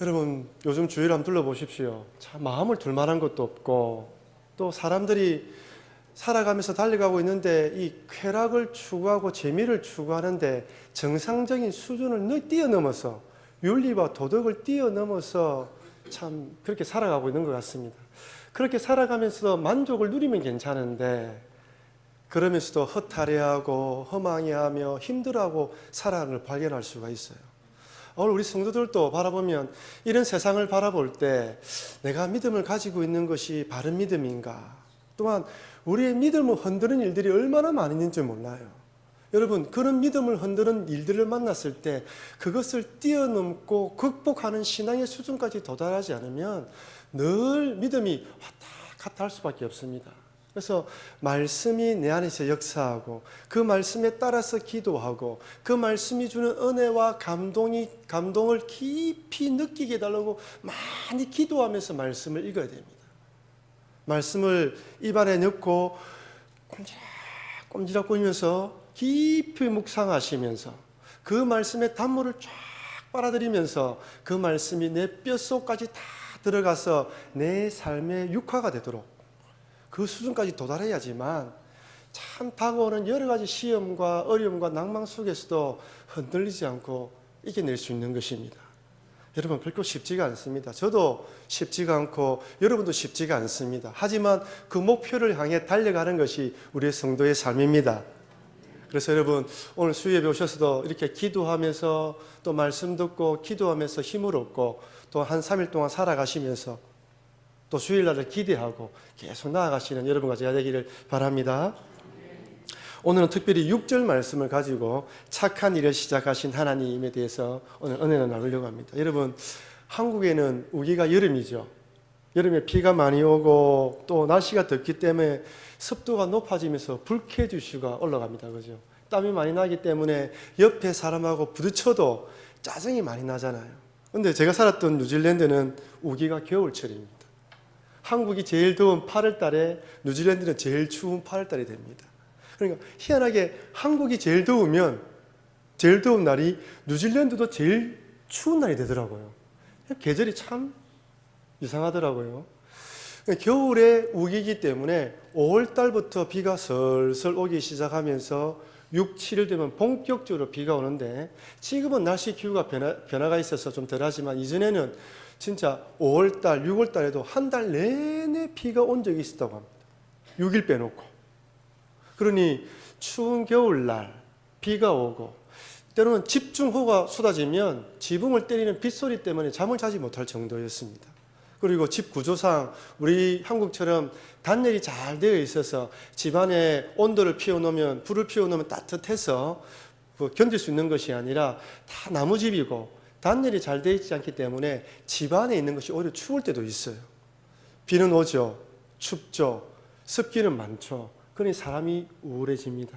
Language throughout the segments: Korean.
여러분, 요즘 주위를 한번 둘러보십시오. 참 마음을 둘 만한 것도 없고, 또 사람들이 살아가면서 달려가고 있는데 이 쾌락을 추구하고 재미를 추구하는데 정상적인 수준을 뛰어넘어서, 윤리와 도덕을 뛰어넘어서 참 그렇게 살아가고 있는 것 같습니다. 그렇게 살아가면서 만족을 누리면 괜찮은데, 그러면서도 허탈해하고 허망해하며 힘들어하고 살아가는 걸 발견할 수가 있어요. 오늘 우리 성도들도 바라보면, 이런 세상을 바라볼 때 내가 믿음을 가지고 있는 것이 바른 믿음인가, 또한 우리의 믿음을 흔드는 일들이 얼마나 많이 있는지 몰라요. 여러분, 그런 믿음을 흔드는 일들을 만났을 때 그것을 뛰어넘고 극복하는 신앙의 수준까지 도달하지 않으면 늘 믿음이 왔다 갔다 할 수밖에 없습니다. 그래서 말씀이 내 안에서 역사하고, 그 말씀에 따라서 기도하고, 그 말씀이 주는 은혜와 감동을 깊이 느끼게 해달라고 많이 기도하면서 말씀을 읽어야 됩니다. 말씀을 입안에 넣고 꼼지락 거리면서 깊이 묵상하시면서 그 말씀의 단물을 쫙 빨아들이면서 그 말씀이 내 뼛속까지 다 들어가서 내 삶의 육화가 되도록 그 수준까지 도달해야지만 참 다가오는 여러 가지 시험과 어려움과 낭망 속에서도 흔들리지 않고 이겨낼 수 있는 것입니다. 여러분, 결코 쉽지가 않습니다. 저도 쉽지가 않고 여러분도 쉽지가 않습니다. 하지만 그 목표를 향해 달려가는 것이 우리의 성도의 삶입니다. 그래서 여러분, 오늘 수요예배 오셔서도 이렇게 기도하면서 또 말씀 듣고 기도하면서 힘을 얻고 또 한 3일 동안 살아가시면서 또 주일날을 기대하고 계속 나아가시는 여러분과 제가 되기를 바랍니다. 오늘은 특별히 6절 말씀을 가지고 착한 일을 시작하신 하나님에 대해서 오늘 은혜를 나누려고 합니다. 여러분, 한국에는 우기가 여름이죠. 여름에 비가 많이 오고 또 날씨가 덥기 때문에 습도가 높아지면서 불쾌지수가 올라갑니다. 그죠? 땀이 많이 나기 때문에 옆에 사람하고 부딪혀도 짜증이 많이 나잖아요. 근데 제가 살았던 뉴질랜드는 우기가 겨울철입니다. 한국이 제일 더운 8월 달에 뉴질랜드는 제일 추운 8월 달이 됩니다. 그러니까 희한하게 한국이 제일 더우면 제일 더운 날이 뉴질랜드도 제일 추운 날이 되더라고요. 계절이 참 이상하더라고요. 겨울에 우기기 때문에 5월 달부터 비가 슬슬 오기 시작하면서 6, 7일 되면 본격적으로 비가 오는데, 지금은 날씨 기후가 변화가 있어서 좀 덜하지만 이전에는 진짜 5월 달, 6월 달에도 한 달 내내 비가 온 적이 있었다고 합니다. 6일 빼놓고. 그러니 추운 겨울날 비가 오고, 때로는 집중호우가 쏟아지면 지붕을 때리는 빗소리 때문에 잠을 자지 못할 정도였습니다. 그리고 집 구조상 우리 한국처럼 단열이 잘 되어 있어서 집안에 온도를 피워놓으면, 불을 피워놓으면 따뜻해서 견딜 수 있는 것이 아니라 다 나무집이고 단열이 잘 되어 있지 않기 때문에 집 안에 있는 것이 오히려 추울 때도 있어요. 비는 오죠. 춥죠. 습기는 많죠. 그러니 사람이 우울해집니다.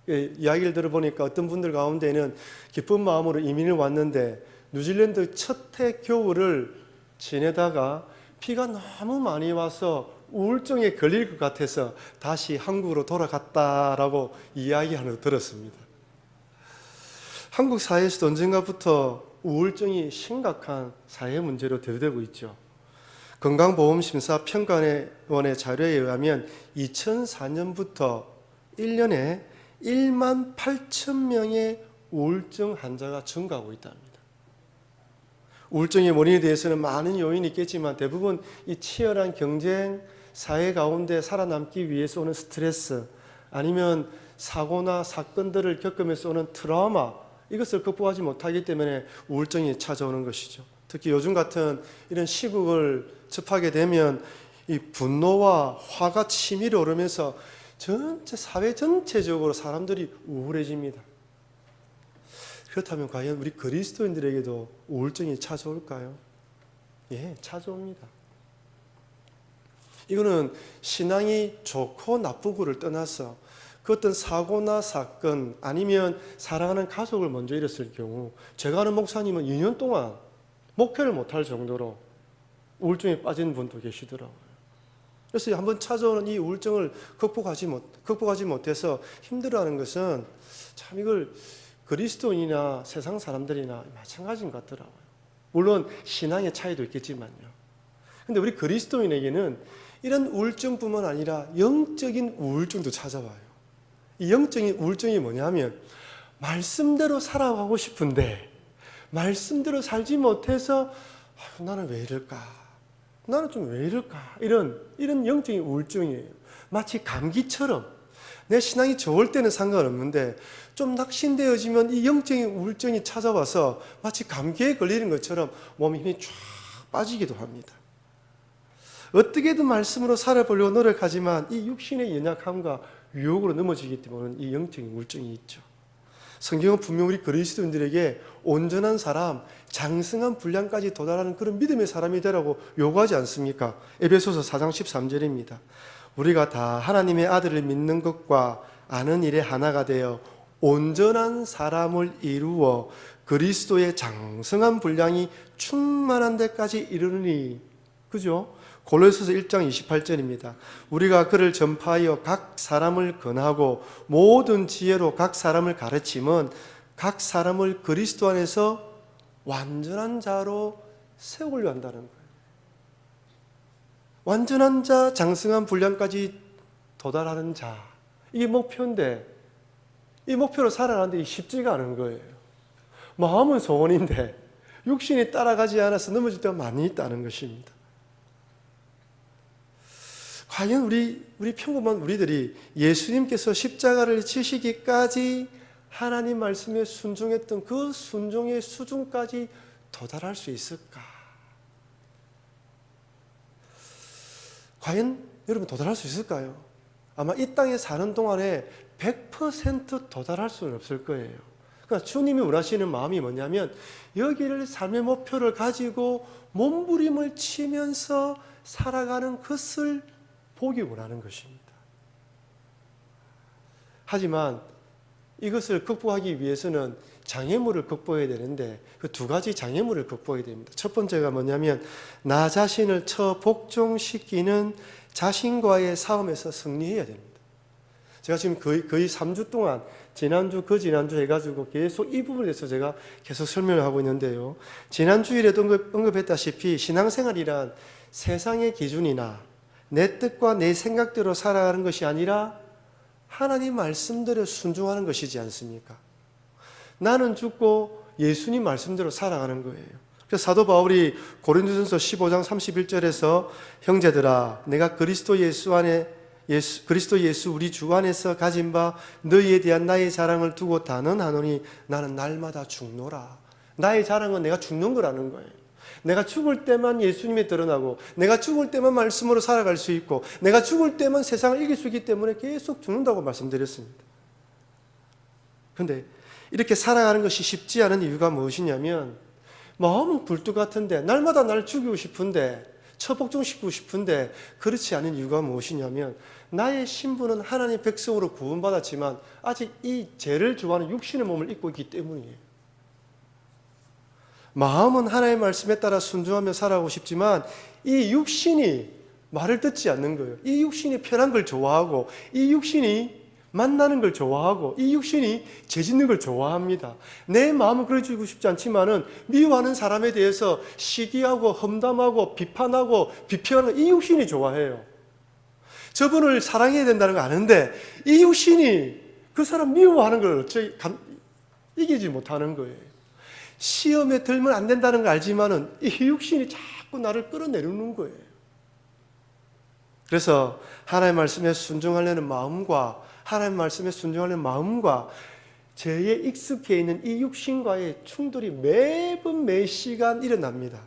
이야기를 들어보니까 어떤 분들 가운데는 기쁜 마음으로 이민을 왔는데 뉴질랜드 첫 해 겨울을 지내다가 비가 너무 많이 와서 우울증에 걸릴 것 같아서 다시 한국으로 돌아갔다라고 이야기하는 걸 들었습니다. 한국 사회에서도 언젠가부터 우울증이 심각한 사회 문제로 대두되고 있죠. 건강보험심사 평가원의 자료에 의하면 2004년부터 1년에 1만 8천 명의 우울증 환자가 증가하고 있답니다. 우울증의 원인에 대해서는 많은 요인이 있겠지만 대부분 이 치열한 경쟁 사회 가운데 살아남기 위해서 오는 스트레스, 아니면 사고나 사건들을 겪으면서 오는 트라우마, 이것을 극복하지 못하기 때문에 우울증이 찾아오는 것이죠. 특히 요즘 같은 이런 시국을 접하게 되면 이 분노와 화가 치밀어 오르면서 사회 전체적으로 사람들이 우울해집니다. 그렇다면 과연 우리 그리스도인들에게도 우울증이 찾아올까요? 예, 찾아옵니다. 이거는 신앙이 좋고 나쁘고를 떠나서 그 어떤 사고나 사건, 아니면 사랑하는 가족을 먼저 잃었을 경우, 제가 아는 목사님은 2년 동안 목회를 못할 정도로 우울증에 빠진 분도 계시더라고요. 그래서 한번 찾아오는 이 우울증을 극복하지 못해서 힘들어하는 것은 참 이걸 그리스도인이나 세상 사람들이나 마찬가지인 것 같더라고요. 물론 신앙의 차이도 있겠지만요. 근데 우리 그리스도인에게는 이런 우울증뿐만 아니라 영적인 우울증도 찾아와요. 이 영적인 우울증이 뭐냐면 말씀대로 살아가고 싶은데 말씀대로 살지 못해서 나는 왜 이럴까? 나는 좀 왜 이럴까? 이런 영적인 우울증이에요. 마치 감기처럼 내 신앙이 좋을 때는 상관없는데 좀 낙심되어지면 이 영적인 우울증이 찾아와서 마치 감기에 걸리는 것처럼 몸에 힘이 쫙 빠지기도 합니다. 어떻게든 말씀으로 살아보려고 노력하지만 이 육신의 연약함과 유혹으로 넘어지기 때문에 이 영적인 우울증이 있죠. 성경은 분명 우리 그리스도인들에게 온전한 사람, 장성한 분량까지 도달하는 그런 믿음의 사람이 되라고 요구하지 않습니까? 에베소서 4장 13절입니다. 우리가 다 하나님의 아들을 믿는 것과 아는 일에 하나가 되어 온전한 사람을 이루어 그리스도의 장성한 분량이 충만한 데까지 이르느니. 그죠? 골로새서 1장 28절입니다. 우리가 그를 전파하여 각 사람을 권하고 모든 지혜로 각 사람을 가르치면 각 사람을 그리스도 안에서 완전한 자로 세우려 한다는 거예요. 완전한 자, 장성한 분량까지 도달하는 자. 이게 목표인데 이 목표로 살아가는데 쉽지가 않은 거예요. 마음은 소원인데 육신이 따라가지 않아서 넘어질 때가 많이 있다는 것입니다. 과연 우리 평범한 우리들이 예수님께서 십자가를 지시기까지 하나님 말씀에 순종했던 그 순종의 수준까지 도달할 수 있을까? 과연 여러분 도달할 수 있을까요? 아마 이 땅에 사는 동안에 100% 도달할 수는 없을 거예요. 그러니까 주님이 원하시는 마음이 뭐냐면 여기를 삶의 목표를 가지고 몸부림을 치면서 살아가는 것을 보기 원하는 것입니다. 하지만 이것을 극복하기 위해서는 장애물을 극복해야 되는데 그 두 가지 장애물을 극복해야 됩니다. 첫 번째가 뭐냐면 나 자신을 복종시키는 자신과의 싸움에서 승리해야 됩니다. 제가 지금 거의 3주 동안 지난주 해가지고 계속 이 부분에 대해서 제가 계속 설명을 하고 있는데요. 지난 주일에도 언급했다시피 신앙생활이란 세상의 기준이나 내 뜻과 내 생각대로 살아가는 것이 아니라 하나님 말씀대로 순종하는 것이지 않습니까? 나는 죽고 예수님 말씀대로 살아가는 거예요. 그래서 사도 바울이 고린도전서 15장 31절에서 형제들아 내가 그리스도 예수 우리 주 안에서 가진 바 너희에 대한 나의 자랑을 두고 단언하노니 나는 날마다 죽노라. 나의 자랑은 내가 죽는 거라는 거예요. 내가 죽을 때만 예수님이 드러나고 내가 죽을 때만 말씀으로 살아갈 수 있고 내가 죽을 때만 세상을 이길 수 있기 때문에 계속 죽는다고 말씀드렸습니다. 그런데 이렇게 살아가는 것이 쉽지 않은 이유가 무엇이냐면 마음은 굴뚝 같은데 날마다 날 죽이고 싶은데 처복종시키고 싶은데 그렇지 않은 이유가 무엇이냐면 나의 신분은 하나님의 백성으로 구원받았지만 아직 이 죄를 좋아하는 육신의 몸을 입고 있기 때문이에요. 마음은 하나님의 말씀에 따라 순종하며 살아가고 싶지만 이 육신이 말을 듣지 않는 거예요. 이 육신이 편한 걸 좋아하고 이 육신이 만나는 걸 좋아하고 이 육신이 죄 짓는 걸 좋아합니다. 내 마음은 그러지고 싶지 않지만은 미워하는 사람에 대해서 시기하고 험담하고 비판하고 비평하는 이 육신이 좋아해요. 저분을 사랑해야 된다는 거 아는데 이 육신이 그 사람 미워하는 걸 이기지 못하는 거예요. 시험에 들면 안 된다는 걸 알지만은 이 육신이 자꾸 나를 끌어내리는 거예요. 그래서 하나님의 말씀에 순종하려는 마음과 하나님의 말씀에 순종하려는 마음과 죄에 익숙해 있는 이 육신과의 충돌이 매번 매 시간 일어납니다.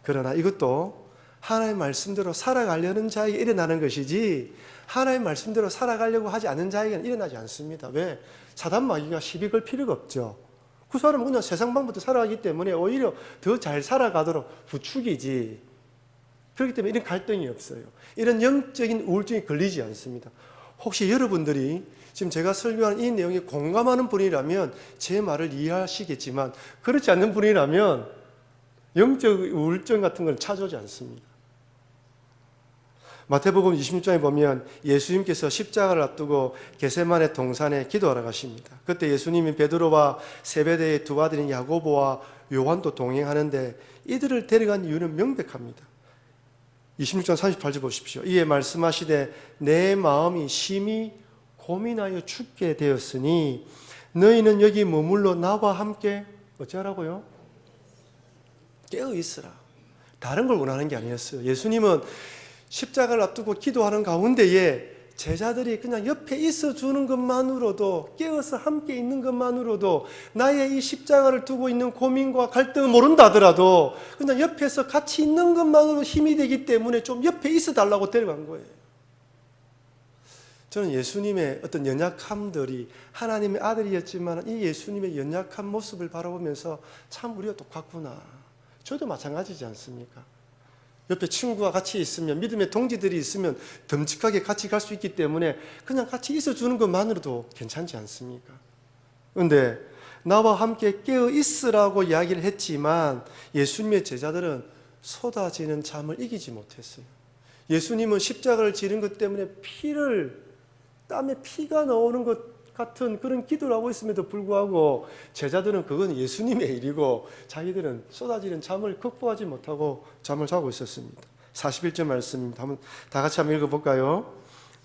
그러나 이것도 하나님의 말씀대로 살아가려는 자에게 일어나는 것이지 하나님의 말씀대로 살아가려고 하지 않는 자에게는 일어나지 않습니다. 왜? 사단 마귀가 시비 걸 필요가 없죠. 그 사람은 그냥 세상 방법대로 살아가기 때문에 오히려 더 잘 살아가도록 부추기지. 그렇기 때문에 이런 갈등이 없어요. 이런 영적인 우울증이 걸리지 않습니다. 혹시 여러분들이 지금 제가 설교하는 이 내용에 공감하는 분이라면 제 말을 이해하시겠지만 그렇지 않는 분이라면 영적 우울증 같은 걸 찾아오지 않습니다. 마태복음 26장에 보면 예수님께서 십자가를 앞두고 겟세마네 동산에 기도하러 가십니다. 그때 예수님이 베드로와 세베대의 두 아들인 야고보와 요한도 동행하는데 이들을 데려간 이유는 명백합니다. 26장 38절 보십시오. 이에 말씀하시되 내 마음이 심히 고민하여 죽게 되었으니 너희는 여기 머물러 나와 함께 어찌하라고요? 깨어 있으라. 다른 걸 원하는 게 아니었어요. 예수님은 십자가를 앞두고 기도하는 가운데에 제자들이 그냥 옆에 있어 주는 것만으로도, 깨어서 함께 있는 것만으로도, 나의 이 십자가를 두고 있는 고민과 갈등을 모른다 하더라도 그냥 옆에서 같이 있는 것만으로 힘이 되기 때문에 좀 옆에 있어 달라고 데려간 거예요. 저는 예수님의 어떤 연약함들이, 하나님의 아들이었지만 이 예수님의 연약한 모습을 바라보면서 참 우리가 똑같구나. 저도 마찬가지지 않습니까? 옆에 친구가 같이 있으면, 믿음의 동지들이 있으면 듬직하게 같이 갈 수 있기 때문에 그냥 같이 있어주는 것만으로도 괜찮지 않습니까? 그런데 나와 함께 깨어 있으라고 이야기를 했지만 예수님의 제자들은 쏟아지는 잠을 이기지 못했어요. 예수님은 십자가를 지른 것 때문에 땀에 피가 나오는 것 같은 그런 기도를 하고 있음에도 불구하고 제자들은 그건 예수님의 일이고 자기들은 쏟아지는 잠을 극복하지 못하고 잠을 자고 있었습니다. 41절 말씀입니다. 한번 다 같이 한번 읽어볼까요?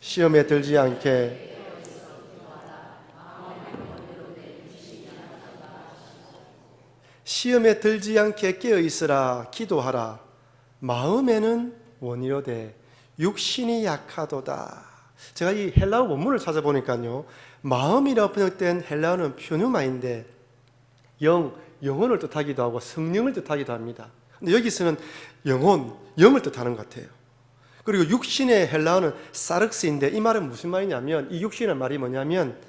시험에 들지 않게 깨어 있으라. 기도하라. 마음에는 원이로되 육신이 약하도다. 제가 이 헬라어 원문을 찾아보니까요, 마음이라고 번역된 헬라어는 퓨누마인데 영혼을 뜻하기도 하고 성령을 뜻하기도 합니다. 근데 여기서는 영을 뜻하는 것 같아요. 그리고 육신의 헬라어는 사르크스인데 이 말은 무슨 말이냐면, 이 육신의 말이 뭐냐면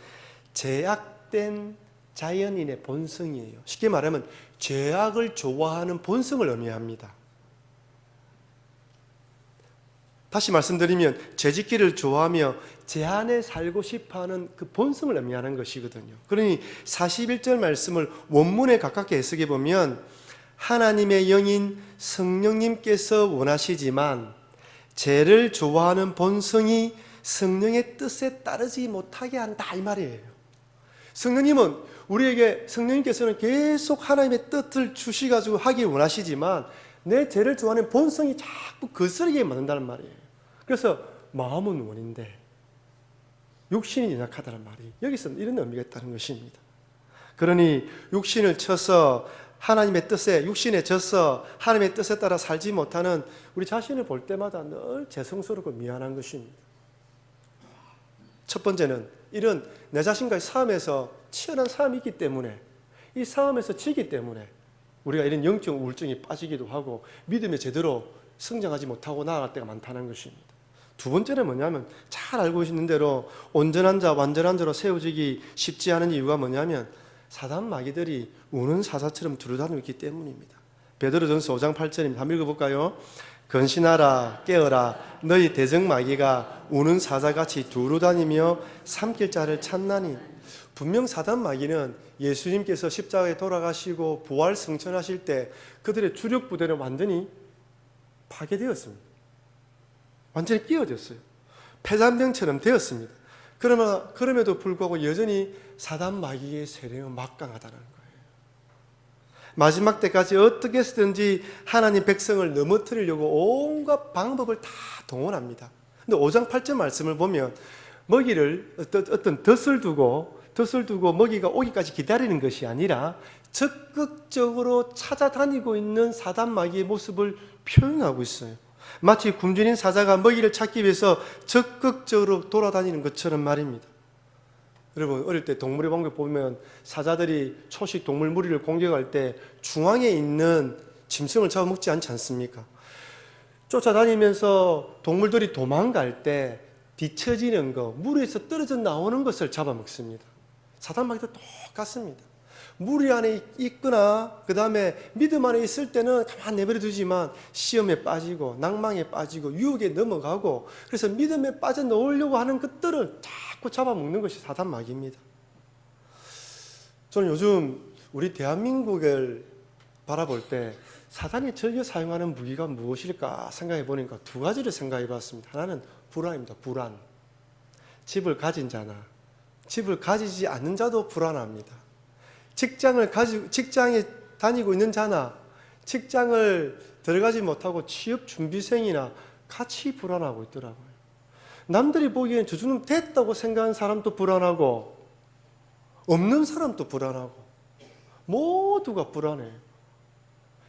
제약된 자연인의 본성이에요. 쉽게 말하면 죄악을 좋아하는 본성을 의미합니다. 다시 말씀드리면 죄짓기를 좋아하며 제 안에 살고 싶어하는 그 본성을 의미하는 것이거든요. 그러니 41절 말씀을 원문에 가깝게 해석해 보면 하나님의 영인 성령님께서 원하시지만 죄를 좋아하는 본성이 성령의 뜻에 따르지 못하게 한다, 이 말이에요. 성령님께서는 계속 하나님의 뜻을 주시가지고 하길 원하시지만 내 죄를 좋아하는 본성이 자꾸 거스르게 만든다는 말이에요. 그래서 마음은 원인데 육신이 연약하다는 말이 여기서는 이런 의미가 있다는 것입니다. 그러니 육신에 져서 하나님의 뜻에 따라 살지 못하는 우리 자신을 볼 때마다 늘 죄송스럽고 미안한 것입니다. 첫 번째는 이런 내 자신과의 싸움에서 치열한 싸움이 있기 때문에, 이 싸움에서 지기 때문에 우리가 이런 영적 우울증이 빠지기도 하고 믿음에 제대로 성장하지 못하고 나아갈 때가 많다는 것입니다. 두 번째는 뭐냐면 잘 알고 있는 대로 온전한 자, 완전한 자로 세워지기 쉽지 않은 이유가 뭐냐면 사단 마귀들이 우는 사자처럼 두루다니고 있기 때문입니다. 베드로전서 5장 8절입니다. 한번 읽어볼까요? 근신하라, 깨어라. 너희 대적 마귀가 우는 사자같이 두루다니며 삼킬 자를 찾나니. 분명 사단 마귀는 예수님께서 십자가에 돌아가시고 부활 승천하실 때 그들의 주력 부대는 완전히 파괴되었습니다. 완전히 끼어졌어요. 폐잔병처럼 되었습니다. 그럼에도 불구하고 여전히 사단 마귀의 세력은 막강하다는 거예요. 마지막 때까지 어떻게 해서든지 하나님 백성을 넘어뜨리려고 온갖 방법을 다 동원합니다. 근데 5장 8절 말씀을 보면 먹이를 어떤 덫을 두고 먹이가 오기까지 기다리는 것이 아니라 적극적으로 찾아다니고 있는 사단 마귀의 모습을 표현하고 있어요. 마치 굶주린 사자가 먹이를 찾기 위해서 적극적으로 돌아다니는 것처럼 말입니다. 여러분, 어릴 때 동물의 왕국 보면 사자들이 초식 동물 무리를 공격할 때 중앙에 있는 짐승을 잡아먹지 않지 않습니까? 쫓아다니면서 동물들이 도망갈 때 뒤처지는 거, 무리에서 떨어져 나오는 것을 잡아먹습니다. 사단 마귀도 똑같습니다. 무리 안에 있거나 그 다음에 믿음 안에 있을 때는 가만 내버려 두지만 시험에 빠지고 낭망에 빠지고 유혹에 넘어가고, 그래서 믿음에 빠져넣으려고 하는 것들을 자꾸 잡아먹는 것이 사단 마귀입니다. 저는 요즘 우리 대한민국을 바라볼 때 사단이 즐겨 사용하는 무기가 무엇일까 생각해 보니까 두 가지를 생각해 봤습니다. 하나는 불안입니다. 불안. 집을 가진 자나 집을 가지지 않는 자도 불안합니다. 직장에 다니고 있는 자나 직장을 들어가지 못하고 취업 준비생이나 같이 불안하고 있더라고요. 남들이 보기엔 저주는 됐다고 생각하는 사람도 불안하고 없는 사람도 불안하고 모두가 불안해요.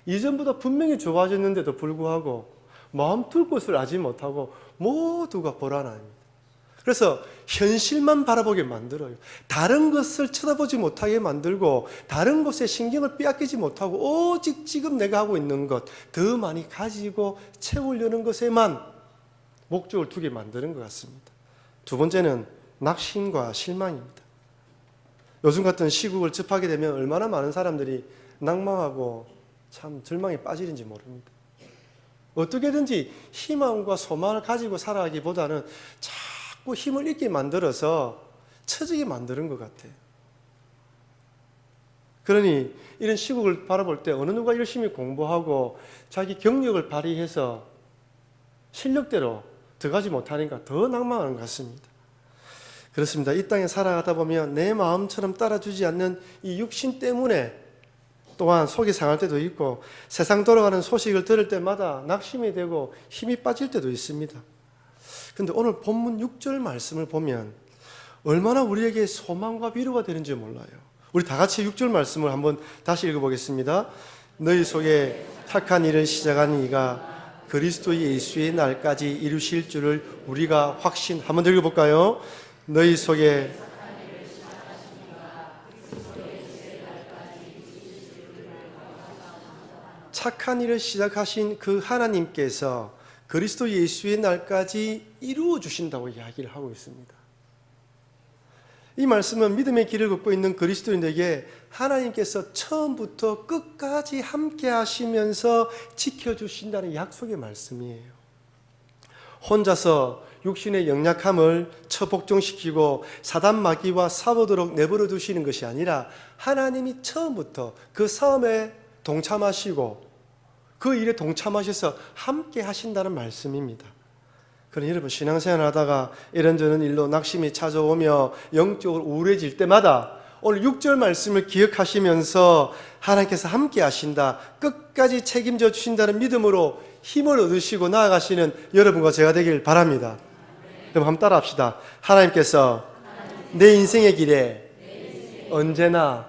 이전보다 분명히 좋아졌는데도 불구하고 마음 둘 곳을 알지 못하고 모두가 불안합니다. 그래서 현실만 바라보게 만들어요. 다른 것을 쳐다보지 못하게 만들고 다른 것에 신경을 빼앗기지 못하고 오직 지금 내가 하고 있는 것 더 많이 가지고 채우려는 것에만 목적을 두게 만드는 것 같습니다. 두 번째는 낙심과 실망입니다. 요즘 같은 시국을 접하게 되면 얼마나 많은 사람들이 낭망하고 참 절망에 빠지는지 모릅니다. 어떻게든지 희망과 소망을 가지고 살아가기보다는 자꾸 힘을 잃게 만들어서 처지게 만드는 것 같아요. 그러니 이런 시국을 바라볼 때 어느 누가 열심히 공부하고 자기 경력을 발휘해서 실력대로 들어가지 못하니까 더 낭망하는 것 같습니다. 그렇습니다. 이 땅에 살아가다 보면 내 마음처럼 따라주지 않는 이 육신 때문에 또한 속이 상할 때도 있고 세상 돌아가는 소식을 들을 때마다 낙심이 되고 힘이 빠질 때도 있습니다. 그런데 오늘 본문 6절 말씀을 보면 얼마나 우리에게 소망과 위로가 되는지 몰라요. 우리 다 같이 6절 말씀을 한번 다시 읽어보겠습니다. 너희 속에 착한 일을 시작한 이가 그리스도 예수의 날까지 이루실 줄을 우리가 한번 더 읽어볼까요? 너희 속에 착한 일을 시작하신 그 하나님께서 그리스도 예수의 날까지 이루어 주신다고 이야기를 하고 있습니다. 이 말씀은 믿음의 길을 걷고 있는 그리스도인에게 하나님께서 처음부터 끝까지 함께 하시면서 지켜주신다는 약속의 말씀이에요. 혼자서 육신의 연약함을 처복종시키고 사단 마귀와 싸우도록 내버려 두시는 것이 아니라 하나님이 처음부터 그 싸움에 동참하시고 그 일에 동참하셔서 함께 하신다는 말씀입니다. 그러니 여러분 신앙생활을 하다가 이런저런 일로 낙심이 찾아오며 영적으로 우울해질 때마다 오늘 6절 말씀을 기억하시면서 하나님께서 함께 하신다, 끝까지 책임져 주신다는 믿음으로 힘을 얻으시고 나아가시는 여러분과 제가 되길 바랍니다. 여러분 한번 따라 합시다. 하나님께서 내 인생의 길에 언제나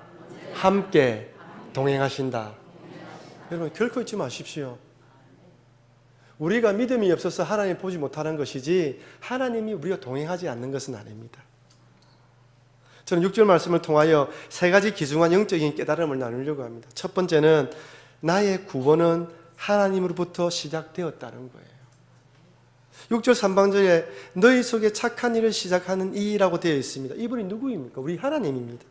함께 동행하신다. 여러분 결코 잊지 마십시오. 우리가 믿음이 없어서 하나님 보지 못하는 것이지 하나님이 우리가 동행하지 않는 것은 아닙니다. 저는 6절 말씀을 통하여 세 가지 기중한 영적인 깨달음을 나누려고 합니다. 첫 번째는 나의 구원은 하나님으로부터 시작되었다는 거예요. 6절 3방절에 너희 속에 착한 일을 시작하는 이라고 되어 있습니다. 이분이 누구입니까? 우리 하나님입니다.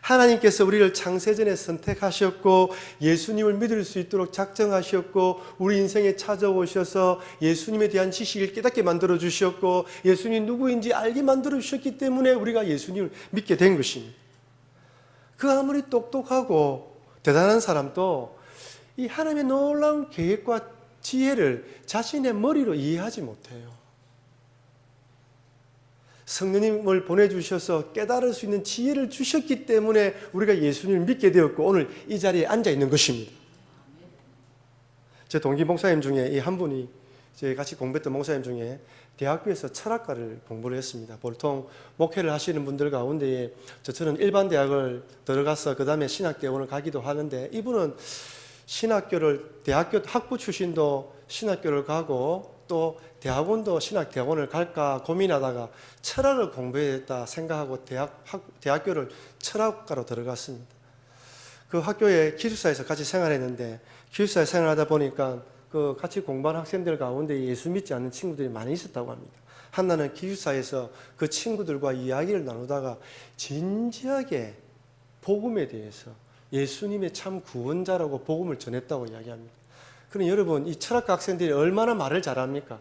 하나님께서 우리를 창세전에 선택하셨고 예수님을 믿을 수 있도록 작정하셨고 우리 인생에 찾아오셔서 예수님에 대한 지식을 깨닫게 만들어 주셨고 예수님이 누구인지 알게 만들어 주셨기 때문에 우리가 예수님을 믿게 된 것입니다. 그 아무리 똑똑하고 대단한 사람도 이 하나님의 놀라운 계획과 지혜를 자신의 머리로 이해하지 못해요. 성령님을 보내주셔서 깨달을 수 있는 지혜를 주셨기 때문에 우리가 예수님을 믿게 되었고 오늘 이 자리에 앉아 있는 것입니다. 제 동기 목사님 중에 이 한 분이 저희 같이 공부했던 목사님 중에 대학교에서 철학과를 공부를 했습니다. 보통 목회를 하시는 분들 가운데 저는 일반 대학을 들어가서 그 다음에 신학대학원을 가기도 하는데 이분은 대학교 학부 출신도 신학교를 가고 또 대학원도 신학대학원을 갈까 고민하다가 철학을 공부했다 생각하고 대학교를 철학과로 들어갔습니다. 그 학교에 기숙사에서 같이 생활했는데 기숙사에 생활하다 보니까 그 같이 공부한 학생들 가운데 예수 믿지 않는 친구들이 많이 있었다고 합니다. 한나는 기숙사에서 그 친구들과 이야기를 나누다가 진지하게 복음에 대해서 예수님의 참 구원자라고 복음을 전했다고 이야기합니다. 그럼 여러분 이 철학과 학생들이 얼마나 말을 잘합니까?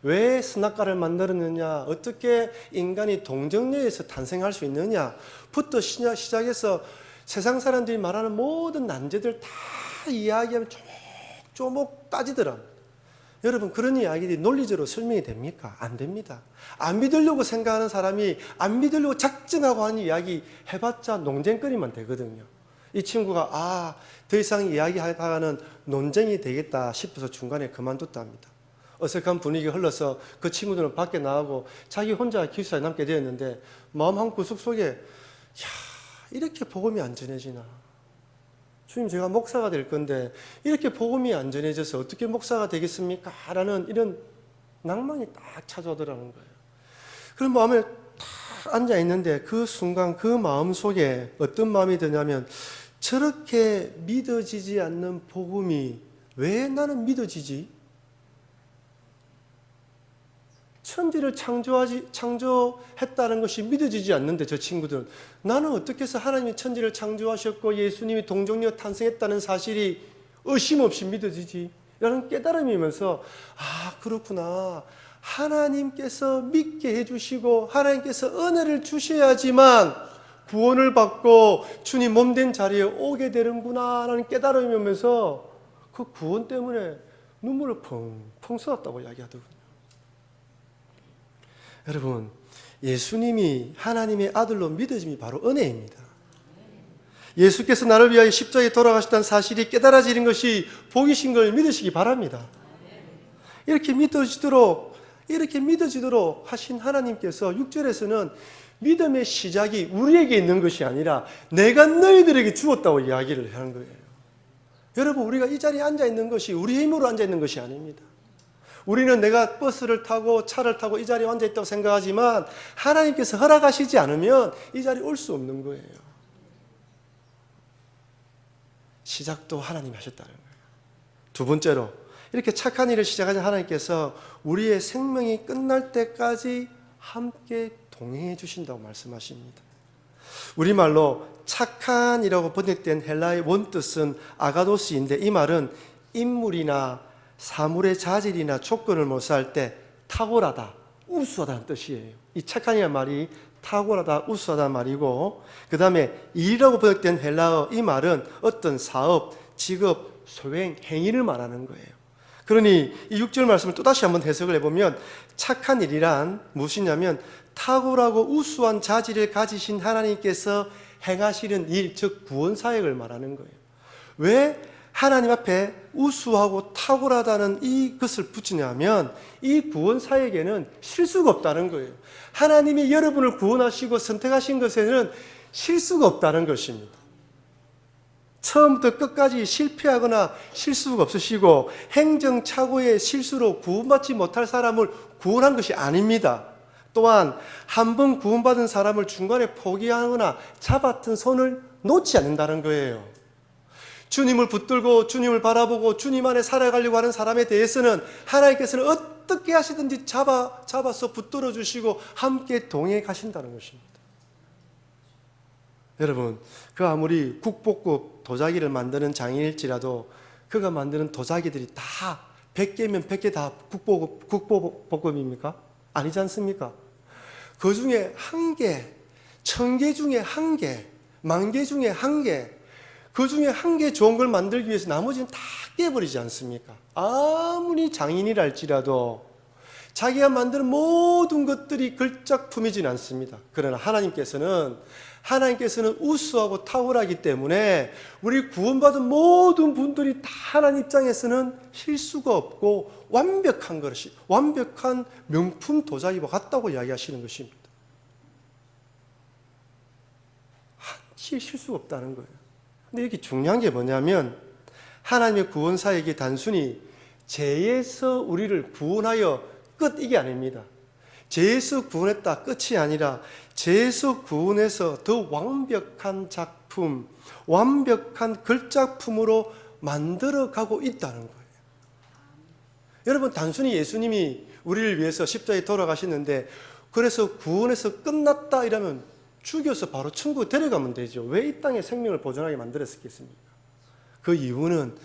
왜 선악과를 만들었느냐, 어떻게 인간이 동정녀에서 탄생할 수 있느냐부터 시작해서 세상 사람들이 말하는 모든 난제들 다 이야기하면 조목조목 따지더라. 여러분, 그런 이야기들이 논리적으로 설명이 됩니까? 안 됩니다. 안 믿으려고 생각하는 사람이 안 믿으려고 작정하고 하는 이야기 해봤자 논쟁거리만 되거든요. 이 친구가 더 이상 이야기하다가는 논쟁이 되겠다 싶어서 중간에 그만뒀답니다. 어색한 분위기가 흘러서 그 친구들은 밖에 나가고 자기 혼자 기숙사에 남게 되었는데 마음 한 구석 속에 이렇게 복음이 안 전해지나. 주님, 제가 목사가 될 건데 이렇게 복음이 안 전해져서 어떻게 목사가 되겠습니까? 라는 이런 낭만이 딱 찾아오더라는 거예요. 그런 마음에 딱 앉아 있는데 그 순간 그 마음 속에 어떤 마음이 드냐면, 저렇게 믿어지지 않는 복음이 왜 나는 믿어지지? 천지를 창조했다는 것이 믿어지지 않는데 저 친구들은 나는 어떻게 해서 하나님이 천지를 창조하셨고 예수님이 동정녀 탄생했다는 사실이 의심없이 믿어지지? 라는 깨달음이면서 그렇구나. 하나님께서 믿게 해주시고 하나님께서 은혜를 주셔야지만 구원을 받고 주님 몸된 자리에 오게 되는구나 라는 깨달음이 오면서 그 구원 때문에 눈물을 펑펑 쏟았다고 이야기하더군요. 여러분, 예수님이 하나님의 아들로 믿어짐이 바로 은혜입니다. 예수께서 나를 위하여 십자가에 돌아가셨다는 사실이 깨달아지는 것이 복이신 걸 믿으시기 바랍니다. 이렇게 믿어지도록 하신 하나님께서 6절에서는 믿음의 시작이 우리에게 있는 것이 아니라 내가 너희들에게 주었다고 이야기를 하는 거예요. 여러분, 우리가 이 자리에 앉아 있는 것이 우리 힘으로 앉아 있는 것이 아닙니다. 우리는 내가 버스를 타고 차를 타고 이 자리에 앉아 있다고 생각하지만 하나님께서 허락하시지 않으면 이 자리에 올 수 없는 거예요. 시작도 하나님이 하셨다는 거예요. 두 번째로, 이렇게 착한 일을 시작하신 하나님께서 우리의 생명이 끝날 때까지 함께 동행해 주신다고 말씀하십니다. 우리말로 착한이라고 번역된 헬라의 원뜻은 아가도스인데, 이 말은 인물이나 사물의 자질이나 조건을 묘사할 때 탁월하다, 우수하다는 뜻이에요. 이 착한이라는 말이 탁월하다, 우수하다는 말이고, 그 다음에 일이라고 번역된 헬라어 이 말은 어떤 사업, 직업, 소행, 행위를 말하는 거예요. 그러니 이 6절 말씀을 또다시 한번 해석을 해보면 착한 일이란 무엇이냐면 탁월하고 우수한 자질을 가지신 하나님께서 행하시는 일, 즉 구원사역을 말하는 거예요. 왜 하나님 앞에 우수하고 탁월하다는 이것을 붙이냐면 이 구원사역에는 실수가 없다는 거예요. 하나님이 여러분을 구원하시고 선택하신 것에는 실수가 없다는 것입니다. 처음부터 끝까지 실패하거나 실수가 없으시고 행정착오의 실수로 구원받지 못할 사람을 구원한 것이 아닙니다. 또한 한 번 구원받은 사람을 중간에 포기하거나 잡았던 손을 놓지 않는다는 거예요. 주님을 붙들고 주님을 바라보고 주님 안에 살아가려고 하는 사람에 대해서는 하나님께서는 어떻게 하시든지 잡아서 붙들어 주시고 함께 동행해 가신다는 것입니다. 여러분, 그 아무리 국보급 도자기를 만드는 장인일지라도 그가 만드는 도자기들이 다 100개면 100개 다 국보급입니까? 아니지 않습니까? 그 중에 한 개, 1000개 중에 한 개, 10,000개 중에 한 개, 그 중에 한 개 좋은 걸 만들기 위해서 나머지는 다 깨버리지 않습니까? 아무리 장인이랄지라도 자기가 만드는 모든 것들이 걸작품이진 않습니다. 그러나 하나님께서는 우수하고 탁월하기 때문에 우리 구원받은 모든 분들이 다 하나님 입장에서는 실수가 없고 완벽한 것이, 완벽한 명품 도자기와 같다고 이야기하시는 것입니다. 한치 실수가 없다는 거예요. 근데 이렇게 중요한 게 뭐냐면 하나님의 구원사역이 단순히 죄에서 우리를 구원하여 끝, 이게 아닙니다. 죄에서 구원했다 끝이 아니라 죄에서 구원해서 더 완벽한 작품, 완벽한 걸작품으로 만들어가고 있다는 거예요. 여러분, 단순히 예수님이 우리를 위해서 십자가에 돌아가시는데 그래서 구원해서 끝났다 이러면 죽여서 바로 천국에 데려가면 되죠. 왜 이 땅에 생명을 보존하게 만들었겠습니까? 그 이유는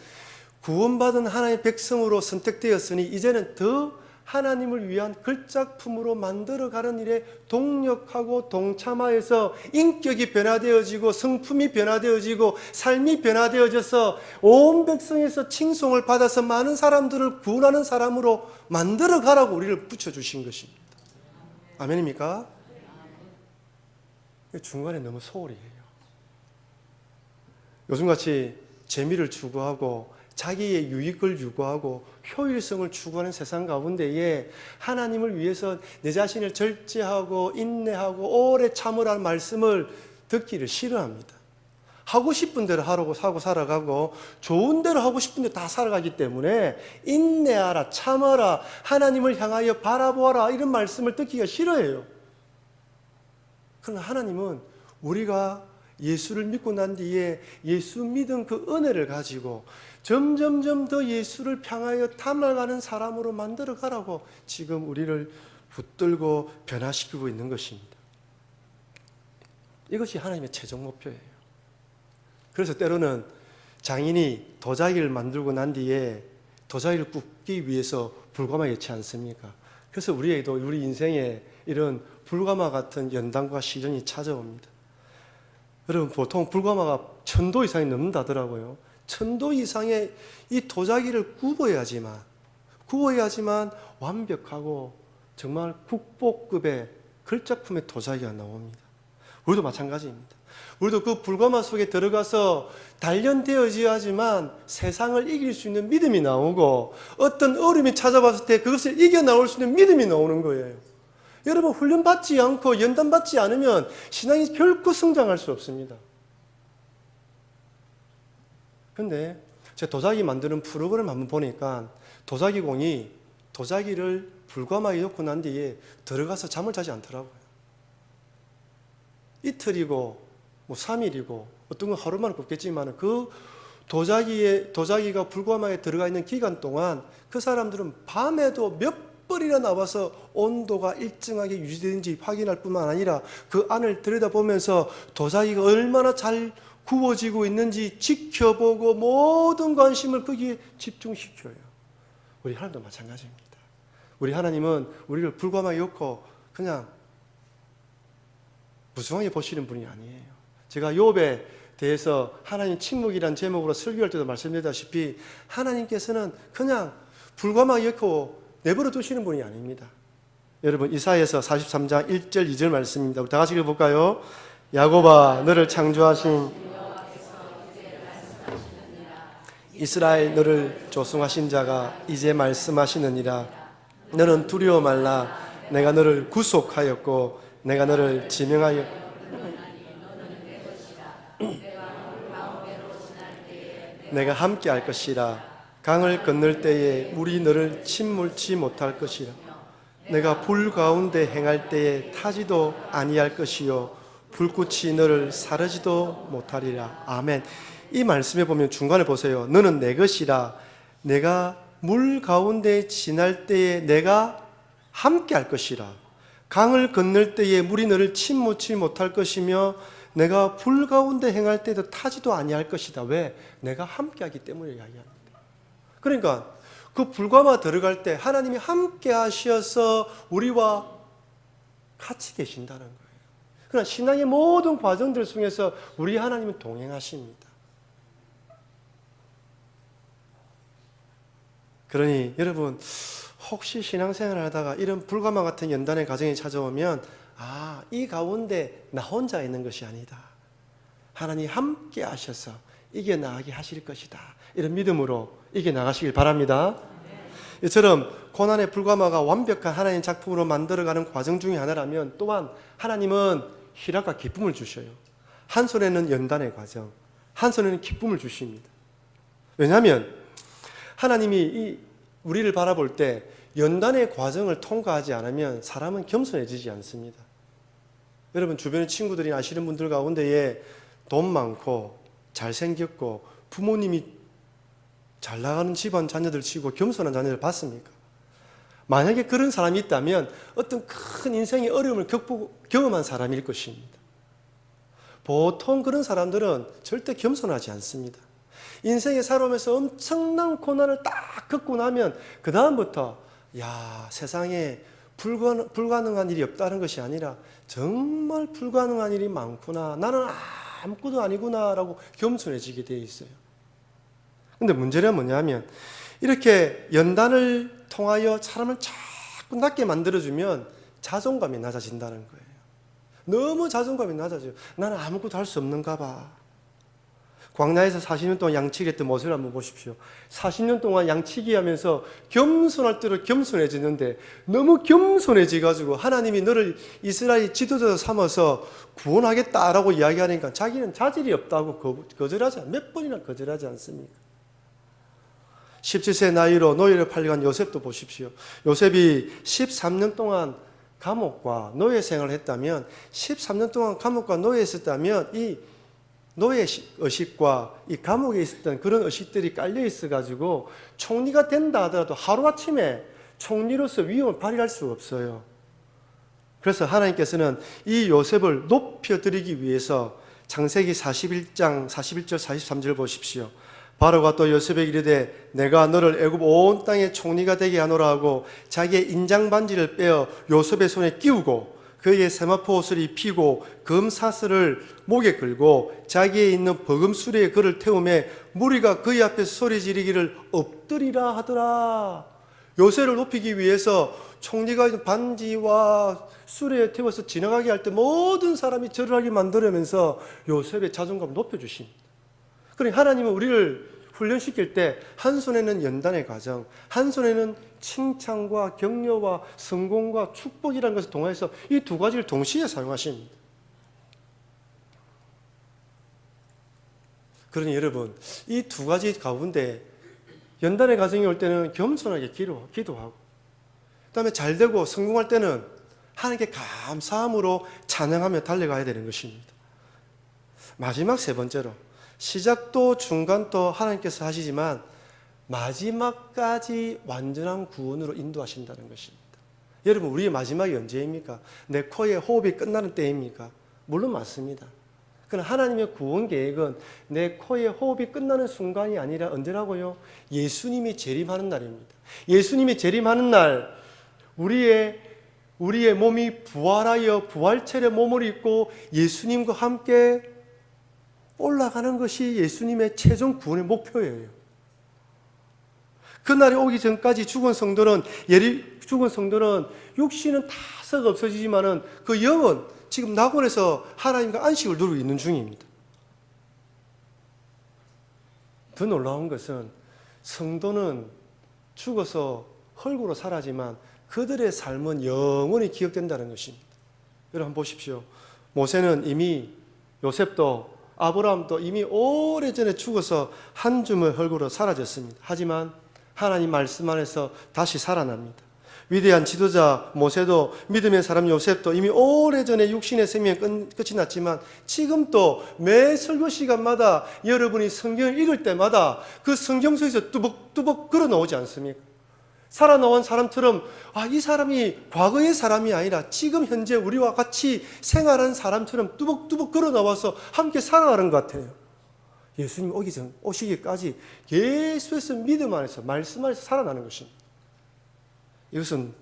구원받은 하나님의 백성으로 선택되었으니 이제는 더 하나님을 위한 글작품으로 만들어가는 일에 동력하고 동참하여서 인격이 변화되어지고 성품이 변화되어지고 삶이 변화되어져서 온 백성에서 칭송을 받아서 많은 사람들을 구원하는 사람으로 만들어가라고 우리를 붙여주신 것입니다. 아멘입니까? 중간에 너무 소홀히 해요. 요즘같이 재미를 추구하고 자기의 유익을 추구하고 효율성을 추구하는 세상 가운데에 하나님을 위해서 내 자신을 절제하고 인내하고 오래 참으라는 말씀을 듣기를 싫어합니다. 하고 싶은 대로 하고 살아가고 좋은 대로 하고 싶은 대로 다 살아가기 때문에 인내하라, 참아라, 하나님을 향하여 바라보아라 이런 말씀을 듣기가 싫어해요. 그러나 하나님은 우리가 예수를 믿고 난 뒤에 예수 믿은 그 은혜를 가지고 점점점 더 예수를 향하여 닮아가는 사람으로 만들어 가라고 지금 우리를 붙들고 변화시키고 있는 것입니다. 이것이 하나님의 최종 목표예요. 그래서 때로는 장인이 도자기를 만들고 난 뒤에 도자기를 굽기 위해서 불가마에 넣지 않습니까? 그래서 우리에게도 우리 인생에 이런 불가마 같은 연단과 시련이 찾아옵니다. 여러분, 보통 불가마가 1000도 이상이 넘는다더라고요. 1000도 이상의 이 도자기를 구워야지만 완벽하고 정말 국보급의 글작품의 도자기가 나옵니다. 우리도 마찬가지입니다. 우리도 그 불가마 속에 들어가서 단련되어져야지만 세상을 이길 수 있는 믿음이 나오고 어떤 어려움이 찾아왔을 때 그것을 이겨나올 수 있는 믿음이 나오는 거예요. 여러분, 훈련받지 않고 연단받지 않으면 신앙이 결코 성장할 수 없습니다. 그런데 제가 도자기 만드는 프로그램 한번 보니까 도자기공이 도자기를 불가마에 넣고 난 뒤에 들어가서 잠을 자지 않더라고요. 이틀이고 3일이고 어떤 건 하루만 굽겠지만 그 도자기가 불가마에 들어가 있는 기간 동안 그 사람들은 밤에도 몇 번이나 나와서 온도가 일정하게 유지되는지 확인할 뿐만 아니라 그 안을 들여다보면서 도자기가 얼마나 잘 구워지고 있는지 지켜보고 모든 관심을 거기에 집중시켜요. 우리 하나님도 마찬가지입니다. 우리 하나님은 우리를 불가마에 넣고 그냥 무성하게 보시는 분이 아니에요. 제가 욥에 대해서 하나님 침묵이란 제목으로 설교할 때도 말씀드렸다시피 하나님께서는 그냥 불가마에 넣고 내버려 두시는 분이 아닙니다. 여러분, 이사야서 43장 1절 2절 말씀입니다. 우리 다 같이 읽어볼까요? 야곱아, 너를 창조하신 이스라엘, 너를 조성하신 자가 이제 말씀하시느니라. 너는 두려워 말라. 내가 너를 구속하였고 내가 너를 지명하여 내가 함께 할 것이라. 강을 건널 때에 물이 너를 침몰치 못할 것이라. 내가 불 가운데 행할 때에 타지도 아니할 것이요 불꽃이 너를 사르지도 못하리라. 아멘. 이 말씀에 보면 중간에 보세요. 너는 내 것이라. 내가 물 가운데 지날 때에 내가 함께 할 것이라. 강을 건널 때에 물이 너를 침몰치 못할 것이며 내가 불 가운데 행할 때도 타지도 아니할 것이다. 왜? 내가 함께 하기 때문에 이야기합니다. 그러니까 그 불가마 들어갈 때 하나님이 함께 하셔서 우리와 같이 계신다는 거예요. 그러나 신앙의 모든 과정들 속에서 우리 하나님은 동행하십니다. 그러니 여러분, 혹시 신앙생활을 하다가 이런 불가마 같은 연단의 과정이 찾아오면 이 가운데 나 혼자 있는 것이 아니다. 하나님이 함께 하셔서 이겨나가게 하실 것이다. 이런 믿음으로 이겨나가시길 바랍니다. 이처럼 고난의 불가마가 완벽한 하나님의 작품으로 만들어가는 과정 중에 하나라면 또한 하나님은 희락과 기쁨을 주셔요. 한 손에는 연단의 과정, 한 손에는 기쁨을 주십니다. 왜냐하면 하나님이 우리를 바라볼 때 연단의 과정을 통과하지 않으면 사람은 겸손해지지 않습니다. 여러분, 주변의 친구들이 아시는 분들 가운데에 돈 많고 잘생겼고 부모님이 잘 나가는 집안 자녀들 치고 겸손한 자녀들 봤습니까? 만약에 그런 사람이 있다면 어떤 큰 인생의 어려움을 경험한 사람일 것입니다. 보통 그런 사람들은 절대 겸손하지 않습니다. 인생에 살아오면서 엄청난 고난을 딱 겪고 나면 그 다음부터 야, 세상에 불가능한 일이 없다는 것이 아니라 정말 불가능한 일이 많구나. 나는 아무것도 아니구나라고 겸손해지게 되어 있어요. 근데 문제는 뭐냐면 이렇게 연단을 통하여 사람을 자꾸 낮게 만들어주면 자존감이 낮아진다는 거예요. 너무 자존감이 낮아져요. 나는 아무것도 할 수 없는가 봐. 광야에서 40년 동안 양치기 했던 모세를 한번 보십시오. 40년 동안 양치기 하면서 겸손할 대로 겸손해지는데 너무 겸손해져가지고 하나님이 너를 이스라엘 지도자로 삼아서 구원하겠다라고 이야기하니까 자기는 자질이 없다고 몇 번이나 거절하지 않습니까? 17세 나이로 노예를 팔려간 요셉도 보십시오. 요셉이 13년 동안 감옥과 노예 생활을 했다면 13년 동안 감옥과 노예에 있었다면 이 노예 의식과 이 감옥에 있었던 그런 의식들이 깔려 있어가지고 총리가 된다 하더라도 하루아침에 총리로서 위험을 발휘할 수가 없어요. 그래서 하나님께서는 이 요셉을 높여드리기 위해서 창세기 41장 41절 43절 보십시오. 바로가 또 요셉에게 이르되 내가 너를 애굽 온 땅의 총리가 되게 하노라 하고 자기의 인장 반지를 빼어 요셉의 손에 끼우고 그의 세마포 옷을 입히고 금사슬을 목에 걸고 자기의 있는 버금수레에 그를 태우매 무리가 그의 앞에서 소리 지르기를 엎드리라 하더라. 요셉을 높이기 위해서 총리가 반지와 수레에 태워서 지나가게 할 때 모든 사람이 절을 하게 만들면서 요셉의 자존감을 높여주십니다. 그러니까 하나님은 우리를 훈련시킬 때 한 손에는 연단의 과정, 한 손에는 칭찬과 격려와 성공과 축복이라는 것을 통해서 이 두 가지를 동시에 사용하십니다. 그러니 여러분, 이 두 가지 가운데 연단의 과정이 올 때는 겸손하게 기도하고 그 다음에 잘되고 성공할 때는 하나님께 감사함으로 찬양하며 달려가야 되는 것입니다. 마지막 세 번째로 시작도 중간도 하나님께서 하시지만 마지막까지 완전한 구원으로 인도하신다는 것입니다. 여러분, 우리의 마지막이 언제입니까? 내 코에 호흡이 끝나는 때입니까? 물론 맞습니다. 그러나 하나님의 구원 계획은 내 코에 호흡이 끝나는 순간이 아니라 언제라고요? 예수님이 재림하는 날입니다. 예수님이 재림하는 날 우리의 몸이 부활하여 부활체의 몸을 입고 예수님과 함께 올라가는 것이 예수님의 최종 구원의 목표예요. 그날이 오기 전까지 죽은 성도는 육신은 다 썩어 없어지지만은 그 영은 지금 낙원에서 하나님과 안식을 누리고 있는 중입니다. 더 놀라운 것은 성도는 죽어서 흙으로 사라지만 그들의 삶은 영원히 기억된다는 것입니다. 여러분 한번 보십시오. 모세는 이미 요셉도 아브라함도 이미 오래전에 죽어서 한 줌의 흙으로 사라졌습니다. 하지만 하나님 말씀 안에서 다시 살아납니다. 위대한 지도자 모세도 믿음의 사람 요셉도 이미 오래전에 육신의 생명이 끝이 났지만 지금도 매 설교 시간마다 여러분이 성경을 읽을 때마다 그 성경 속에서 뚜벅뚜벅 걸어 나오지 않습니까? 살아나온 사람처럼 이 사람이 과거의 사람이 아니라 지금 현재 우리와 같이 생활하는 사람처럼 뚜벅뚜벅 걸어 나와서 함께 살아가는 것 같아요. 예수님 오시기까지 계속해서 믿음 안에서 말씀 안에서 살아나는 것입니다. 이것은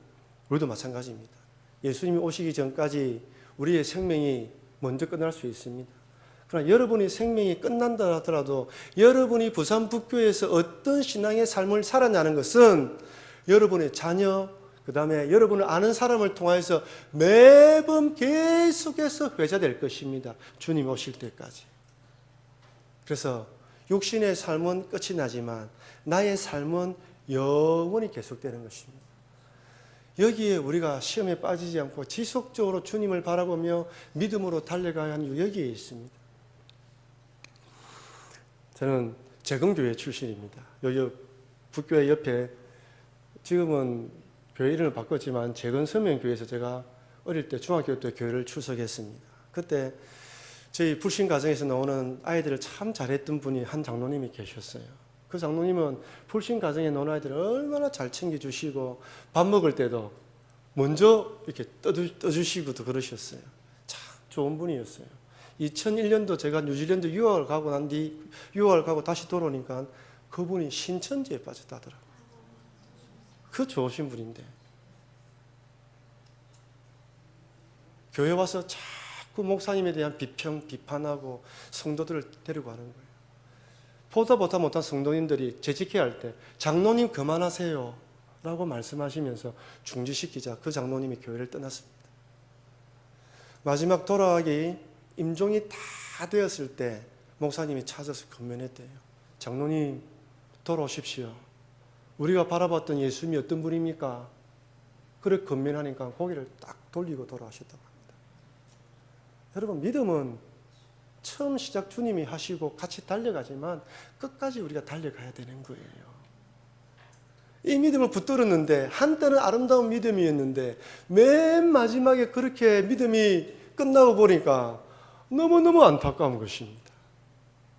우리도 마찬가지입니다. 예수님이 오시기 전까지 우리의 생명이 먼저 끝날 수 있습니다. 그러나 여러분의 생명이 끝난다 하더라도 여러분이 부산북교에서 어떤 신앙의 삶을 살았냐는 것은 여러분의 자녀, 그 다음에 여러분을 아는 사람을 통해서 매번 계속해서 회자될 것입니다. 주님 오실 때까지. 그래서 육신의 삶은 끝이 나지만 나의 삶은 영원히 계속되는 것입니다. 여기에 우리가 시험에 빠지지 않고 지속적으로 주님을 바라보며 믿음으로 달려가야 하는 이유 여기에 있습니다. 저는 재건교회 출신입니다. 여기 북교회 옆에 지금은 교회 이름을 바꿨지만 재건서명교회에서 제가 어릴 때 중학교 때 교회를 출석했습니다. 그때 저희 불신 가정에서 나오는 아이들을 참 잘했던 분이 한 장로님이 계셨어요. 그 장로님은 불신 가정에 나오는 아이들을 얼마나 잘 챙겨주시고 밥 먹을 때도 먼저 이렇게 떠주시고도 그러셨어요. 참 좋은 분이었어요. 2001년도 제가 뉴질랜드 유학을 가고 다시 돌아오니까 그분이 신천지에 빠졌다더라고요. 그 좋으신 분인데 교회 와서 자꾸 목사님에 대한 비판하고 성도들을 데리고 가는 거예요. 보다 못한 성도님들이 재직해야 할 때 장로님 그만하세요 라고 말씀하시면서 중지시키자 그 장로님이 교회를 떠났습니다. 마지막 돌아가기 임종이 다 되었을 때 목사님이 찾아서 건면했대요. 장로님 돌아오십시오. 우리가 바라봤던 예수님이 어떤 분입니까? 그래 건면하니까 고개를 딱 돌리고 돌아가셨다고 합니다. 여러분 믿음은 처음 시작 주님이 하시고 같이 달려가지만 끝까지 우리가 달려가야 되는 거예요. 이 믿음을 붙들었는데 한때는 아름다운 믿음이었는데 맨 마지막에 그렇게 믿음이 끝나고 보니까 너무너무 안타까운 것입니다.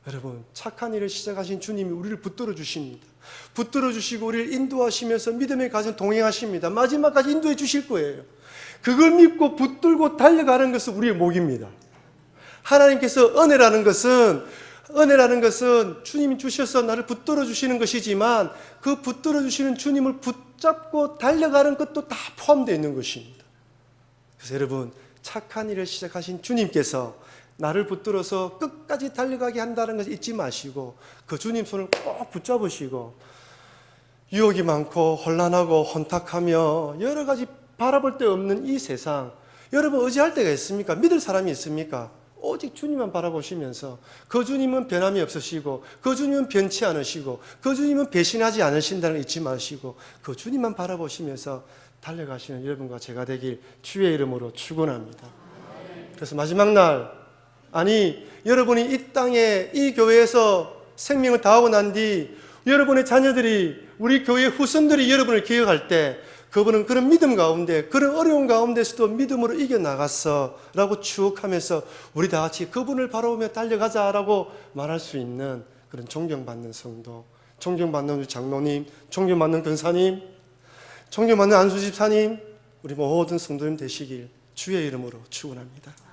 여러분 착한 일을 시작하신 주님이 우리를 붙들어 주십니다. 붙들어 주시고 우리를 인도하시면서 믿음의 가정 동행하십니다. 마지막까지 인도해 주실 거예요. 그걸 믿고 붙들고 달려가는 것은 우리의 목입니다. 하나님께서 은혜라는 것은 주님이 주셔서 나를 붙들어 주시는 것이지만 그 붙들어 주시는 주님을 붙잡고 달려가는 것도 다 포함되어 있는 것입니다. 그래서 여러분 착한 일을 시작하신 주님께서 나를 붙들어서 끝까지 달려가게 한다는 것을 잊지 마시고 그 주님 손을 꼭 붙잡으시고 유혹이 많고 혼란하고 혼탁하며 여러 가지 바라볼 데 없는 이 세상 여러분 의지할 데가 있습니까? 믿을 사람이 있습니까? 오직 주님만 바라보시면서 그 주님은 변함이 없으시고 그 주님은 변치 않으시고 그 주님은 배신하지 않으신다는 걸 잊지 마시고 그 주님만 바라보시면서 달려가시는 여러분과 제가 되길 주의 이름으로 축원합니다. 그래서 마지막 날 여러분이 이 땅에 이 교회에서 생명을 다하고 난 뒤 여러분의 자녀들이 우리 교회 후손들이 여러분을 기억할 때 그분은 그런 믿음 가운데 그런 어려운 가운데서도 믿음으로 이겨나갔어 라고 추억하면서 우리 다 같이 그분을 바라보며 달려가자라고 말할 수 있는 그런 존경받는 성도, 존경받는 우리 장로님, 존경받는 근사님, 존경받는 안수집사님 우리 모든 성도님 되시길 주의 이름으로 축원합니다.